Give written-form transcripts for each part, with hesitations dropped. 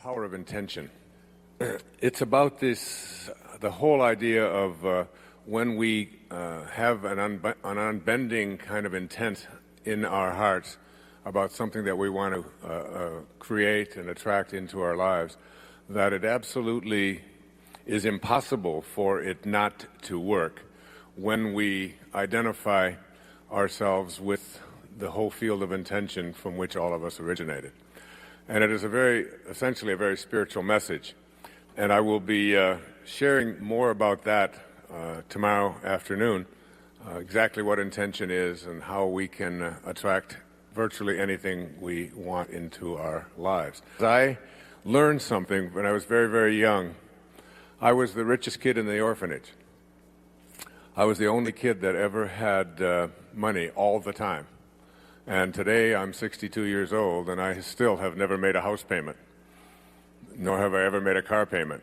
power of intention. It's about the whole idea of when we have an unbending kind of intent in our hearts about something that we want to create and attract into our lives, that it absolutely is impossible for it not to work when we identify ourselves with the whole field of intention from which all of us originated. And it is essentially a very spiritual message. And I will be sharing more about that tomorrow afternoon, exactly what intention is and how we can attract virtually anything we want into our lives. I learned something when I was very, very young. I was the richest kid in the orphanage. I was the only kid that ever had money all the time. And today I'm 62 years old, and I still have never made a house payment, nor have I ever made a car payment.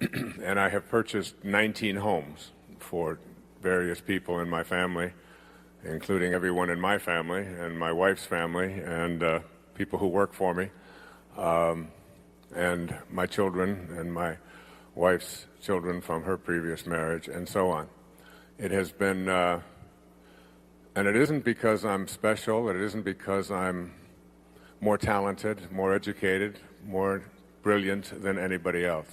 And I have purchased 19 homes for various people in my family, including everyone in my family and my wife's family and people who work for me, and my children and my wife's children from her previous marriage, and so on. It has been... And it isn't because I'm special, it isn't because I'm more talented, more educated, more brilliant than anybody else.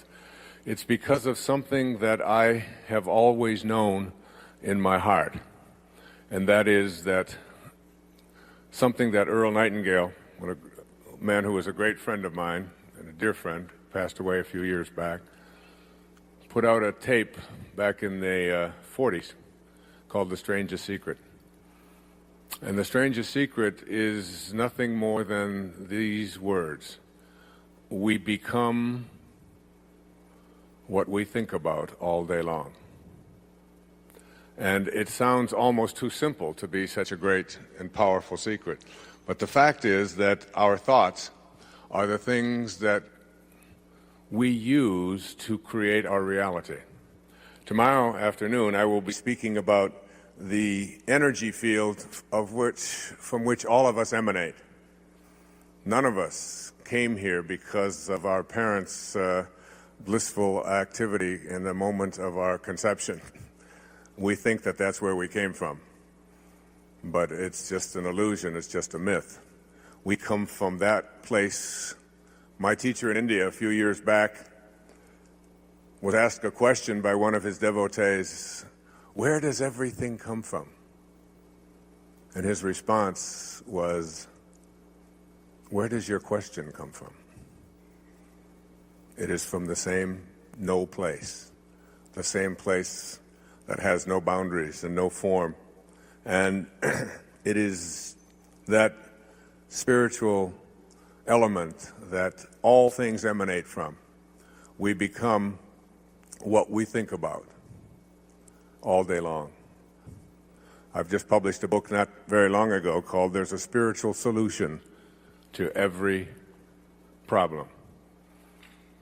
It's because of something that I have always known in my heart, and that is that something that Earl Nightingale, a man who was a great friend of mine and a dear friend, passed away a few years back, put out a tape back in the 40s called The Strangest Secret. And the strangest secret is nothing more than these words: we become what we think about all day long. And it sounds almost too simple to be such a great and powerful secret. But the fact is that our thoughts are the things that we use to create our reality. Tomorrow afternoon I will be speaking about the energy field from which all of us emanate. None of us came here because of our parents' blissful activity in the moment of our conception. We think that that's where we came from. But it's just an illusion, it's just a myth. We come from that place. My teacher in India a few years back was asked a question by one of his devotees: where does everything come from? And his response was, where does your question come from? It is from the same no place, the same place that has no boundaries and no form. And it is that spiritual element that all things emanate from. We become what we think about all day long. I've just published a book not very long ago called There's a Spiritual Solution to Every Problem.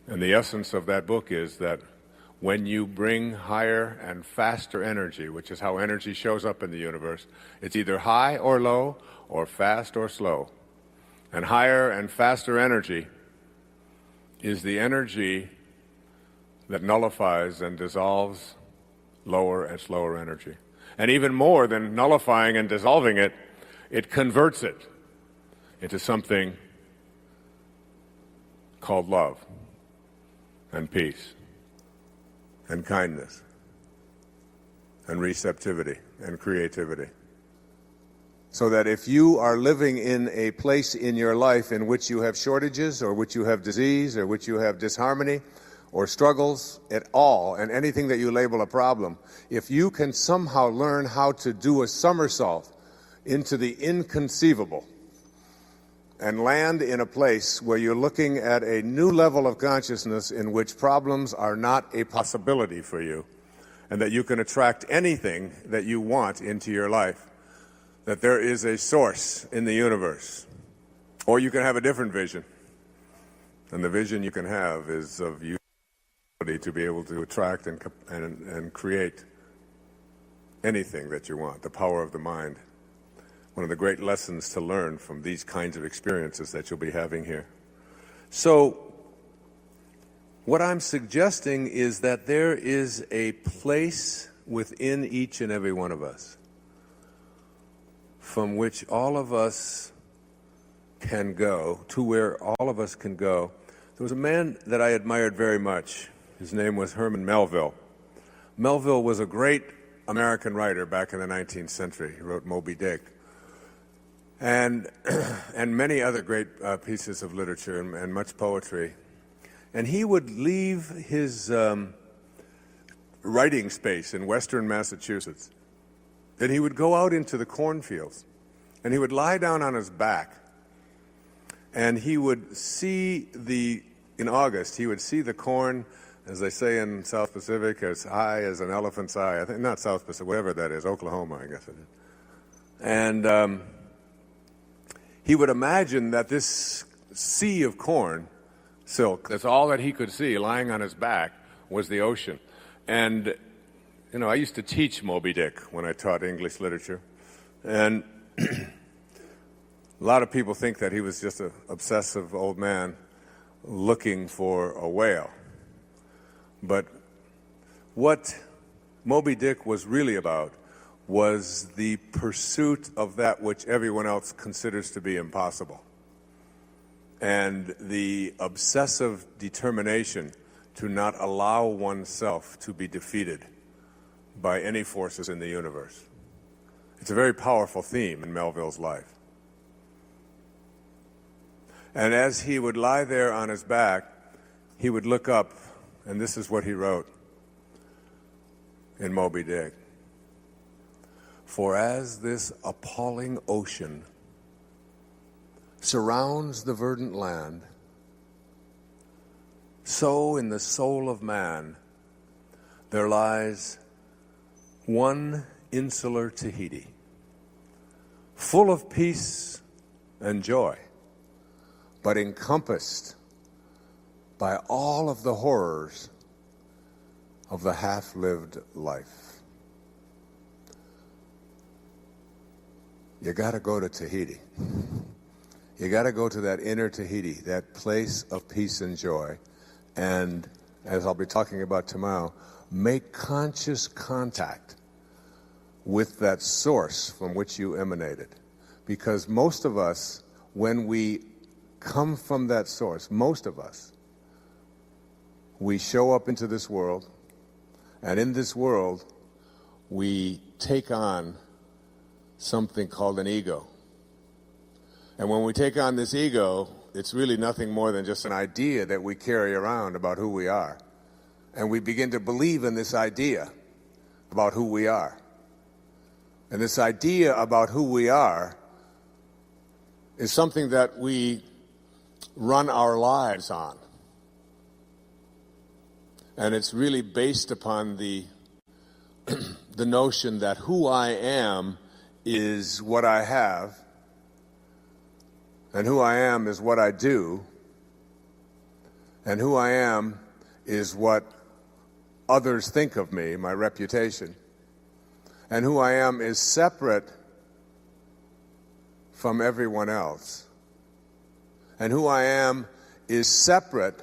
And the essence of that book is that when you bring higher and faster energy, which is how energy shows up in the universe, it's either high or low or fast or slow. And higher and faster energy is the energy that nullifies and dissolves lower and slower energy. And even more than nullifying and dissolving it, it converts it into something called love and peace and kindness and receptivity and creativity. So that if you are living in a place in your life in which you have shortages or which you have disease or which you have disharmony, or struggles at all, and anything that you label a problem, if you can somehow learn how to do a somersault into the inconceivable and land in a place where you're looking at a new level of consciousness in which problems are not a possibility for you, and that you can attract anything that you want into your life, that there is a source in the universe. Or you can have a different vision, and the vision you can have is of you to be able to attract and create anything that you want, the power of the mind. One of the great lessons to learn from these kinds of experiences that you'll be having here So what I'm suggesting is that there is a place within each and every one of us from which all of us can go, to where all of us can go. There was a man that I admired very much. His name was Herman Melville. Melville was a great American writer back in the 19th century. He wrote Moby Dick and many other great pieces of literature and much poetry. And he would leave his writing space in western Massachusetts. Then he would go out into the cornfields, and he would lie down on his back, and he would see in August, he would see the corn, as they say in South Pacific, as high as an elephant's eye. I think, not South Pacific, whatever that is, Oklahoma, I guess it is. And he would imagine that this sea of corn, silk, that's all that he could see lying on his back, was the ocean. And, you know, I used to teach Moby Dick when I taught English literature. And a lot of people think that he was just an obsessive old man looking for a whale. But what Moby Dick was really about was the pursuit of that which everyone else considers to be impossible, and the obsessive determination to not allow oneself to be defeated by any forces in the universe. It's a very powerful theme in Melville's life. And as he would lie there on his back, he would look up, and this is what he wrote in Moby Dick. For as this appalling ocean surrounds the verdant land, so in the soul of man there lies one insular Tahiti, full of peace and joy, but encompassed by all of the horrors of the half-lived life. You got to go to Tahiti. You got to go to that inner Tahiti, that place of peace and joy, and, as I'll be talking about tomorrow, make conscious contact with that source from which you emanated. Because most of us, when we come from that source, most of us, we show up into this world, and in this world, we take on something called an ego. And when we take on this ego, it's really nothing more than just an idea that we carry around about who we are. And we begin to believe in this idea about who we are. And this idea about who we are is something that we run our lives on. And it's really based upon the notion that who I am is what I have, and who I am is what I do, and who I am is what others think of me, my reputation, and who I am is separate from everyone else, and who I am is separate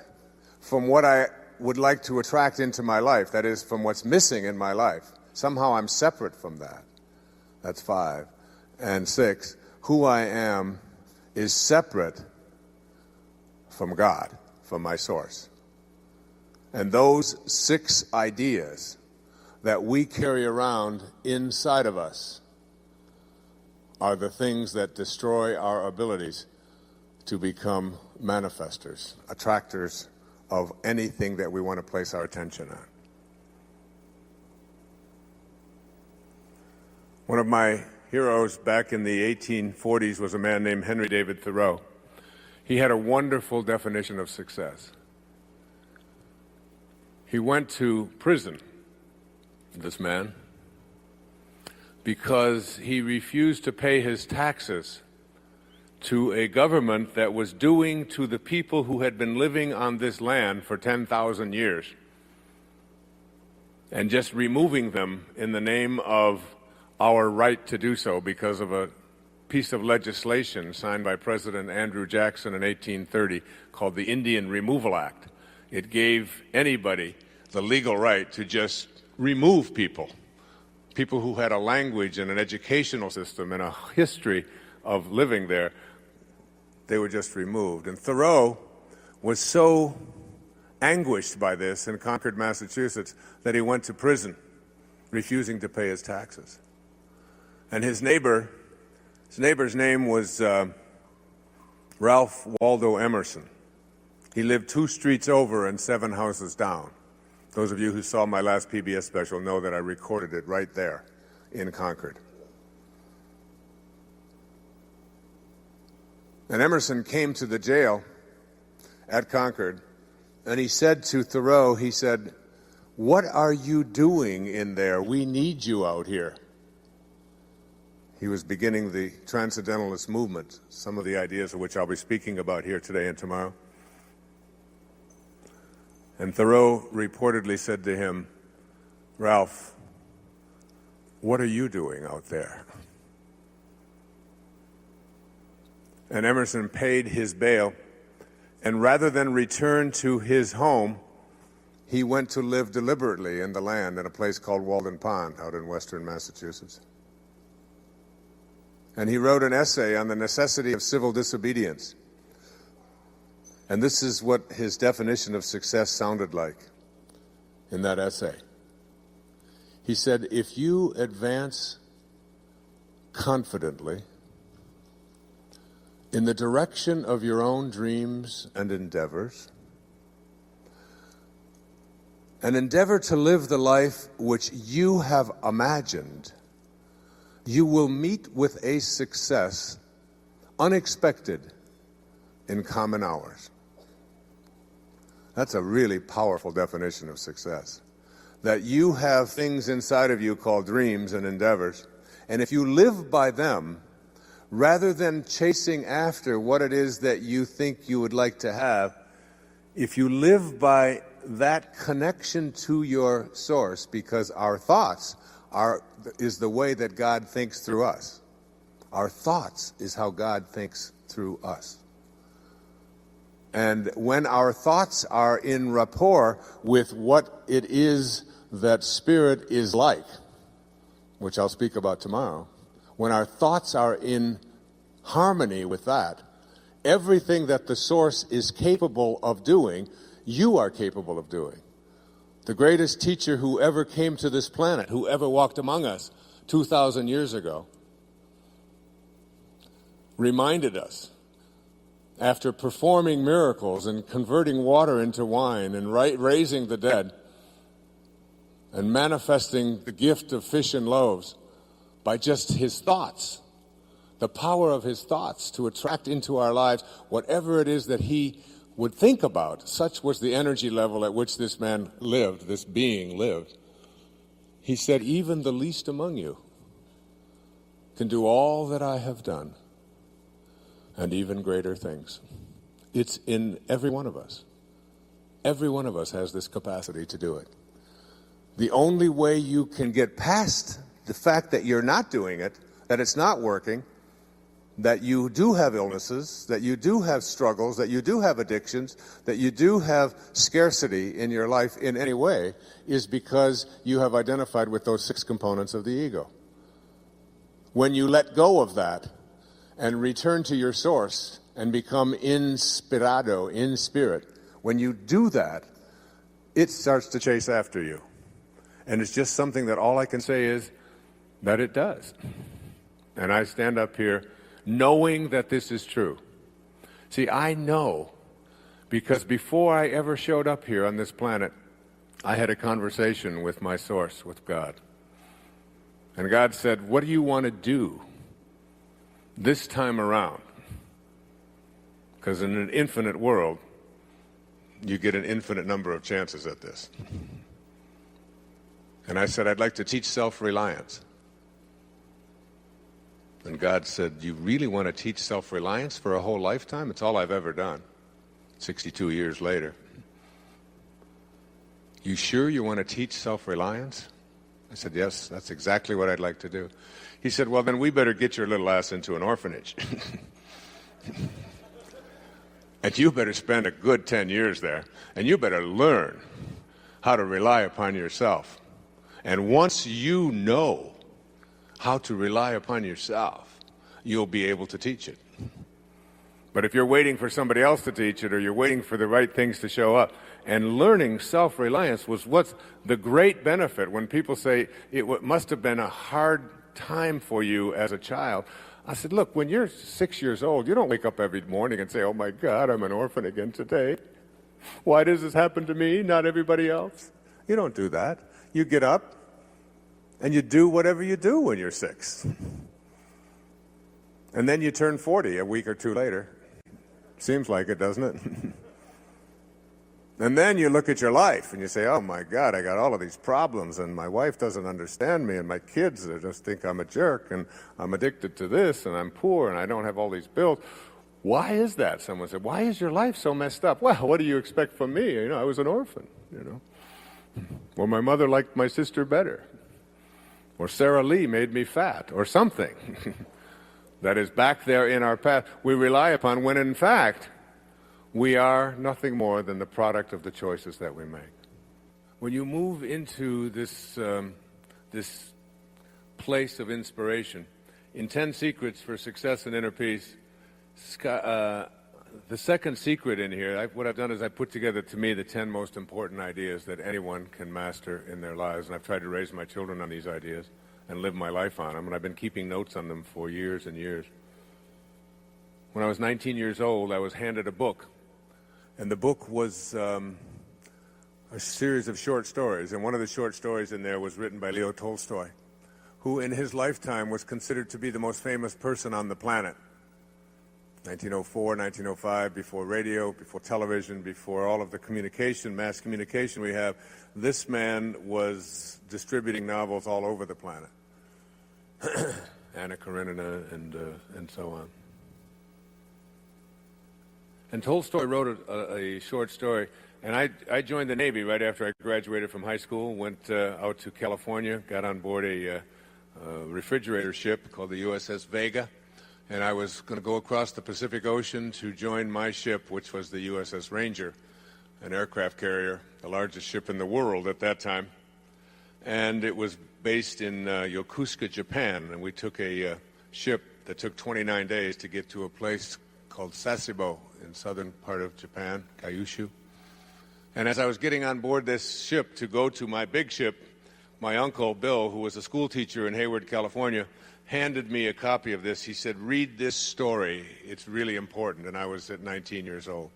from what I would like to attract into my life, that is, from what's missing in my life. Somehow I'm separate from that. That's 5. And 6, who I am is separate from God, from my source. And those 6 ideas that we carry around inside of us are the things that destroy our abilities to become manifestors, attractors of anything that we want to place our attention on. One of my heroes back in the 1840s was a man named Henry David Thoreau. He had a wonderful definition of success. He went to prison, this man, because he refused to pay his taxes to a government that was doing to the people who had been living on this land for 10,000 years and just removing them in the name of our right to do so because of a piece of legislation signed by President Andrew Jackson in 1830 called the Indian Removal Act. It gave anybody the legal right to just remove people who had a language and an educational system and a history of living there. They were just removed. And Thoreau was so anguished by this in Concord, Massachusetts, that he went to prison, refusing to pay his taxes. And his neighbor's name was Ralph Waldo Emerson. He lived 2 streets over and 7 houses down. Those of you who saw my last PBS special know that I recorded it right there in Concord. And Emerson came to the jail at Concord, and he said to Thoreau, he said, "What are you doing in there? We need you out here." He was beginning the Transcendentalist movement, some of the ideas of which I'll be speaking about here today and tomorrow. And Thoreau reportedly said to him, "Ralph, what are you doing out there?" And Emerson paid his bail, and rather than return to his home, he went to live deliberately in the land in a place called Walden Pond out in western Massachusetts. And he wrote an essay on the necessity of civil disobedience. And this is what his definition of success sounded like in that essay. He said, "If you advance confidently in the direction of your own dreams and endeavors, and endeavor to live the life which you have imagined, you will meet with a success unexpected in common hours." That's a really powerful definition of success. That you have things inside of you called dreams and endeavors, and if you live by them, rather than chasing after what it is that you think you would like to have, if you live by that connection to your source, because our thoughts is the way that God thinks through us. Our thoughts is how God thinks through us. And when our thoughts are in rapport with what it is that Spirit is like, which I'll speak about tomorrow, when our thoughts are in harmony with that, everything that the source is capable of doing, you are capable of doing. The greatest teacher who ever came to this planet, who ever walked among us 2,000 years ago, reminded us, after performing miracles and converting water into wine and raising the dead and manifesting the gift of fish and loaves by just his thoughts, the power of his thoughts to attract into our lives whatever it is that he would think about. Such was the energy level at which this man lived, this being lived. He said, "Even the least among you can do all that I have done, and even greater things." It's in every one of us. Every one of us has this capacity to do it. The only way you can get past the fact that you're not doing it, that it's not working, that you do have illnesses, that you do have struggles, that you do have addictions, that you do have scarcity in your life in any way, is because you have identified with those 6 components of the ego. When you let go of that and return to your source and become inspirado, in spirit, when you do that, it starts to chase after you. And it's just something that all I can say is that it does. And I stand up here knowing that this is true. See, I know because before I ever showed up here on this planet, I had a conversation with my source, with God. And God said, "What do you want to do this time around?" Because in an infinite world, you get an infinite number of chances at this. And I said, "I'd like to teach self-reliance." And God said, "You really want to teach self-reliance for a whole lifetime?" It's all I've ever done, 62 years later. "You sure you want to teach self-reliance?" I said, yes, that's exactly what I'd like to do. He said, well, then we better get your little ass into an orphanage. And you better spend a good 10 years there, and you better learn how to rely upon yourself. And once you know how to rely upon yourself, you'll be able to teach it. But if you're waiting for somebody else to teach it, or you're waiting for the right things to show up, and learning self-reliance was what's the great benefit. When people say it must have been a hard time for you as a child, I said, look, when you're 6 years old, you don't wake up every morning and say, oh my God, I'm an orphan again today. Why does this happen to me, not everybody else? You don't do that. You get up and you do whatever you do when you're 6. And then you turn 40 a week or two later. Seems like it, doesn't it? And then you look at your life and you say, oh my God, I got all of these problems, and my wife doesn't understand me, and my kids just think I'm a jerk, and I'm addicted to this, and I'm poor, and I don't have all these bills. Why is that? Someone said, why is your life so messed up? Well, what do you expect from me? I was an orphan, Or my mother liked my sister better. Or Sarah Lee made me fat, or something. That is back there in our past we rely upon, when in fact we are nothing more than the product of the choices that we make. When you move into this place of inspiration, in 10 Secrets for Success and Inner Peace, the second secret in here, what I've done is I put together, to me, the 10 most important ideas that anyone can master in their lives. And I've tried to raise my children on these ideas and live my life on them. And I've been keeping notes on them for years and years. When I was 19 years old, I was handed a book. And the book was a series of short stories. And one of the short stories in there was written by Leo Tolstoy, who in his lifetime was considered to be the most famous person on the planet. 1904, 1905, before radio, before television, before all of the communication, mass communication we have, this man was distributing novels all over the planet. Anna Karenina and so on. And Tolstoy wrote a short story, and I joined the Navy right after I graduated from high school, went out to California, got on board a refrigerator ship called the USS Vega, and I was going to go across the Pacific Ocean to join my ship, which was the USS Ranger, an aircraft carrier, the largest ship in the world at that time. And it was based in Yokosuka, Japan, and we took a ship that took 29 days to get to a place called Sasebo in southern part of Japan, Kyushu. And as I was getting on board this ship to go to my big ship, my uncle, Bill, who was a school teacher in Hayward, California, handed me a copy of this. He said, read this story. It's really important. And I was at 19 years old.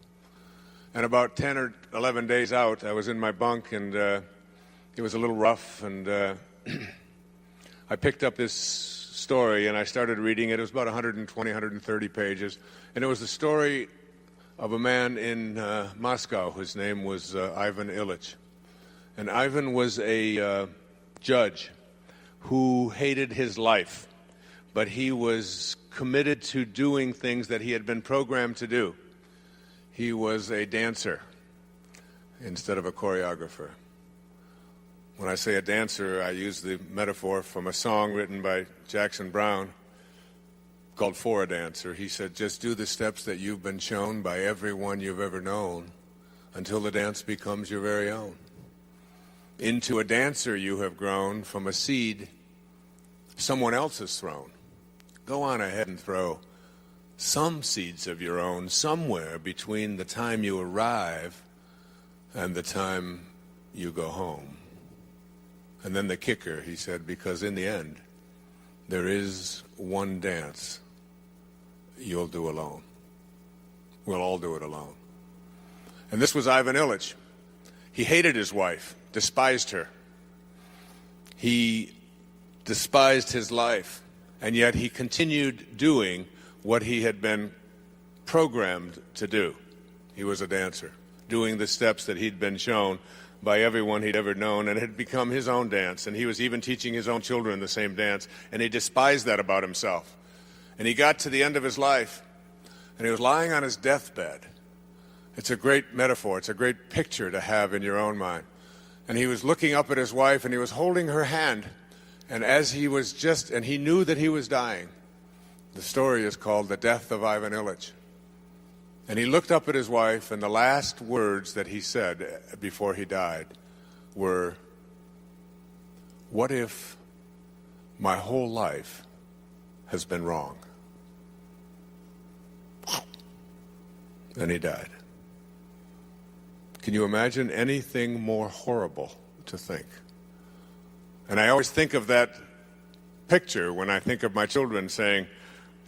And about 10 or 11 days out, I was in my bunk, and it was a little rough. And I picked up this story, and I started reading it. It was about 120, 130 pages. And it was the story of a man in Moscow. His name was Ivan Ilyich. And Ivan was a judge who hated his life, but he was committed to doing things that he had been programmed to do. He was a dancer instead of a choreographer. When I say a dancer, I use the metaphor from a song written by Jackson Browne called For a Dancer. He said, just do the steps that you've been shown by everyone you've ever known until the dance becomes your very own. Into a dancer you have grown from a seed someone else has thrown. Go on ahead and throw some seeds of your own somewhere between the time you arrive and the time you go home. And then the kicker, he said, because in the end, there is one dance you'll do alone. We'll all do it alone. And this was Ivan Ilyich. He hated his wife, despised her. He despised his life, and yet he continued doing what he had been programmed to do. He was a dancer, doing the steps that he'd been shown by everyone he'd ever known, and it had become his own dance. And he was even teaching his own children the same dance, and he despised that about himself. And he got to the end of his life, and he was lying on his deathbed. It's a great metaphor. It's a great picture to have in your own mind. And he was looking up at his wife, and he was holding her hand. And as he was and he knew that he was dying. The story is called The Death of Ivan Ilyich. And he looked up at his wife, and the last words that he said before he died were, "What if my whole life has been wrong?" And he died. Can you imagine anything more horrible to think? And I always think of that picture when I think of my children saying,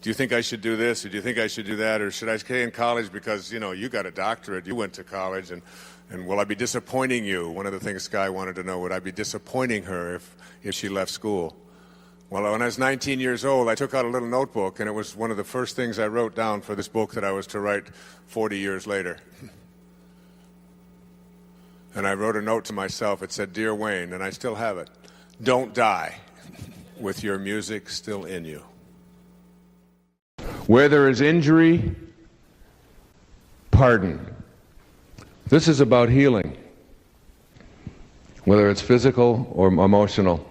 "Do you think I should do this, or do you think I should do that, or should I stay in college because, you got a doctorate, you went to college, and will I be disappointing you?" One of the things Sky wanted to know, would I be disappointing her if she left school? Well, when I was 19 years old, I took out a little notebook, and it was one of the first things I wrote down for this book that I was to write 40 years later. And I wrote a note to myself. It said, "Dear Wayne," and I still have it, "don't die with your music still in you." Where there is injury, pardon. This is about healing, whether it's physical or emotional.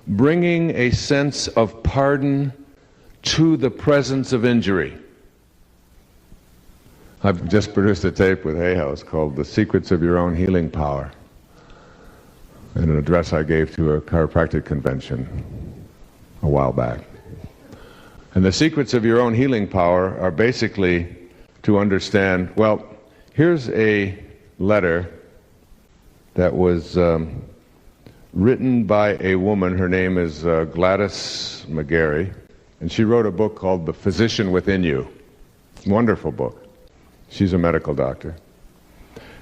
Bringing a sense of pardon to the presence of injury. I've just produced a tape with Hay House called "The Secrets of Your Own Healing Power," in an address I gave to a chiropractic convention a while back. And the secrets of your own healing power are basically to understand, well, here's a letter that was written by a woman. Her name is Gladys McGarry, and she wrote a book called "The Physician Within You." Wonderful book. She's a medical doctor.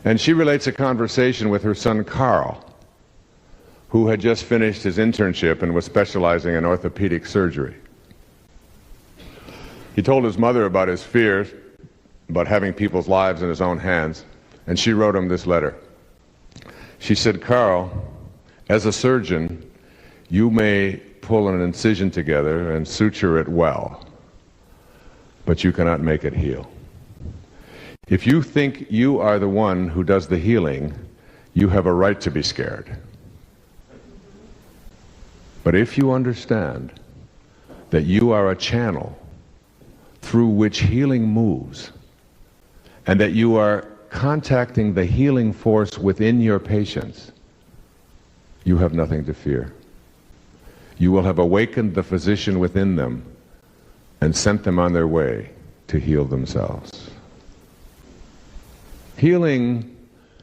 And she relates a conversation with her son Carl, who had just finished his internship and was specializing in orthopedic surgery. He told his mother about his fears, about having people's lives in his own hands, and she wrote him this letter. She said, "Carl, as a surgeon, you may pull an incision together and suture it well, but you cannot make it heal. If you think you are the one who does the healing, you have a right to be scared. But if you understand that you are a channel through which healing moves, and that you are contacting the healing force within your patients, you have nothing to fear. You will have awakened the physician within them and sent them on their way to heal themselves." Healing,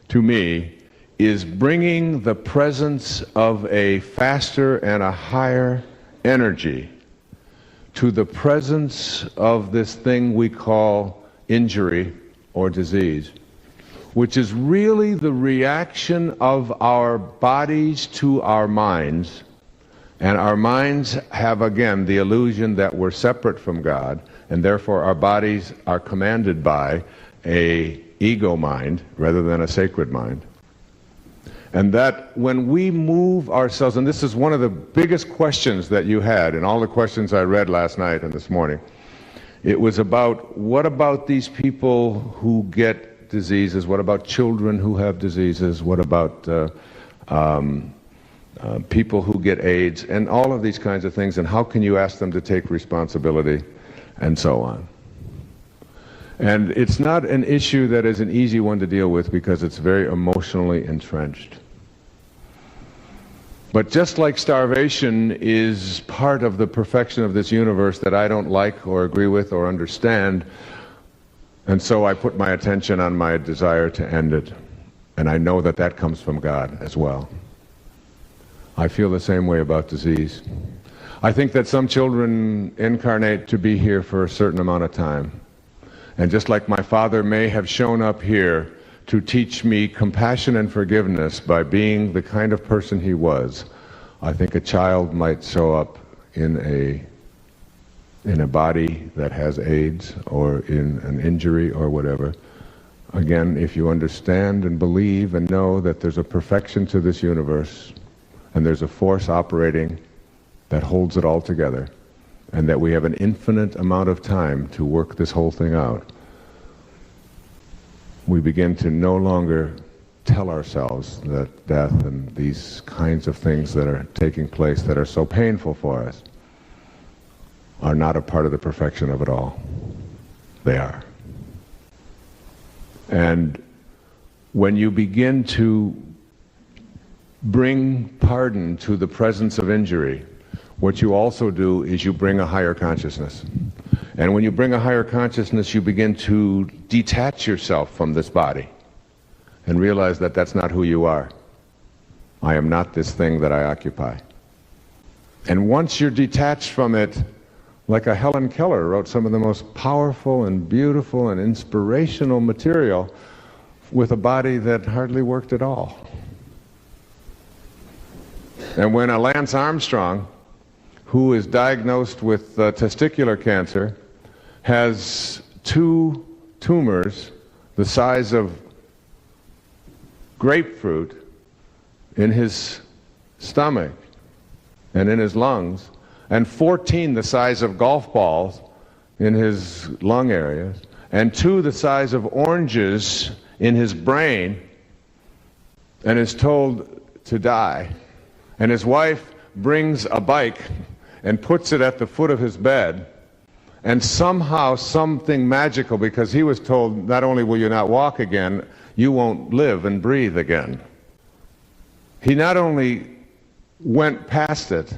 to me, is bringing the presence of a faster and a higher energy to the presence of this thing we call injury or disease, which is really the reaction of our bodies to our minds. And our minds have, again, the illusion that we're separate from God, and therefore our bodies are commanded by a ego mind rather than a sacred mind. And that when we move ourselves, and this is one of the biggest questions that you had in all the questions I read last night and this morning, it was about, what about these people who get diseases? What about children who have diseases? What about people who get AIDS? And all of these kinds of things, and how can you ask them to take responsibility, and so on. And it's not an issue that is an easy one to deal with because it's very emotionally entrenched. But just like starvation is part of the perfection of this universe that I don't like or agree with or understand, and so I put my attention on my desire to end it. And I know that that comes from God as well. I feel the same way about disease. I think that some children incarnate to be here for a certain amount of time. And just like my father may have shown up here to teach me compassion and forgiveness by being the kind of person he was, I think a child might show up in a body that has AIDS or in an injury or whatever. Again, if you understand and believe and know that there's a perfection to this universe and there's a force operating that holds it all together, and that we have an infinite amount of time to work this whole thing out, we begin to no longer tell ourselves that death and these kinds of things that are taking place that are so painful for us are not a part of the perfection of it all. They are. And when you begin to bring pardon to the presence of injury, what you also do is you bring a higher consciousness. And when you bring a higher consciousness, you begin to detach yourself from this body and realize that that's not who you are. I am not this thing that I occupy. And once you're detached from it, like a Helen Keller wrote some of the most powerful and beautiful and inspirational material with a body that hardly worked at all. And when a Lance Armstrong, who is diagnosed with testicular cancer, has 2 tumors the size of grapefruit in his stomach and in his lungs, and 14 the size of golf balls in his lung areas, and 2 the size of oranges in his brain, and is told to die. And his wife brings a bike and puts it at the foot of his bed, and somehow something magical, because he was told not only will you not walk again, you won't live and breathe again. He not only went past it,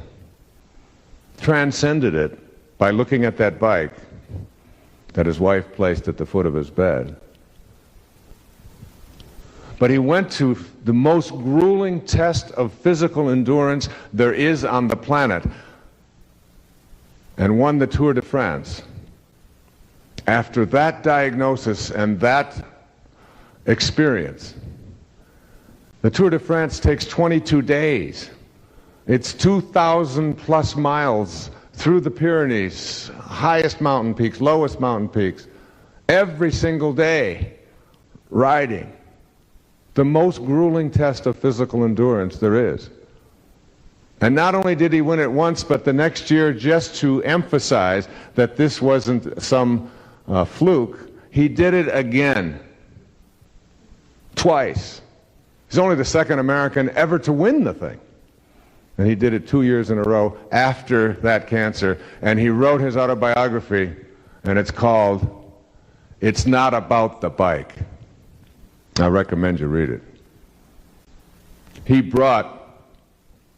transcended it by looking at that bike that his wife placed at the foot of his bed, but he went to the most grueling test of physical endurance there is on the planet and won the Tour de France. After that diagnosis and that experience, the Tour de France takes 22 days. It's 2,000 plus miles through the Pyrenees, highest mountain peaks, lowest mountain peaks, every single day riding. The most grueling test of physical endurance there is. And not only did he win it once, but the next year, just to emphasize that this wasn't some fluke, he did it again. Twice. He's only the second American ever to win the thing. And he did it 2 years in a row after that cancer. And he wrote his autobiography, and it's called It's Not About the Bike. I recommend you read it. He brought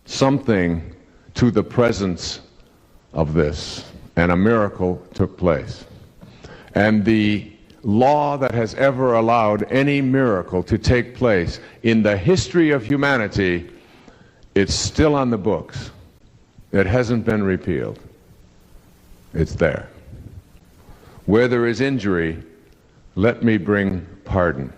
something to the presence of this, and a miracle took place. And the law that has ever allowed any miracle to take place in the history of humanity, it's still on the books. It hasn't been repealed. It's there. Where there is injury, let me bring pardon.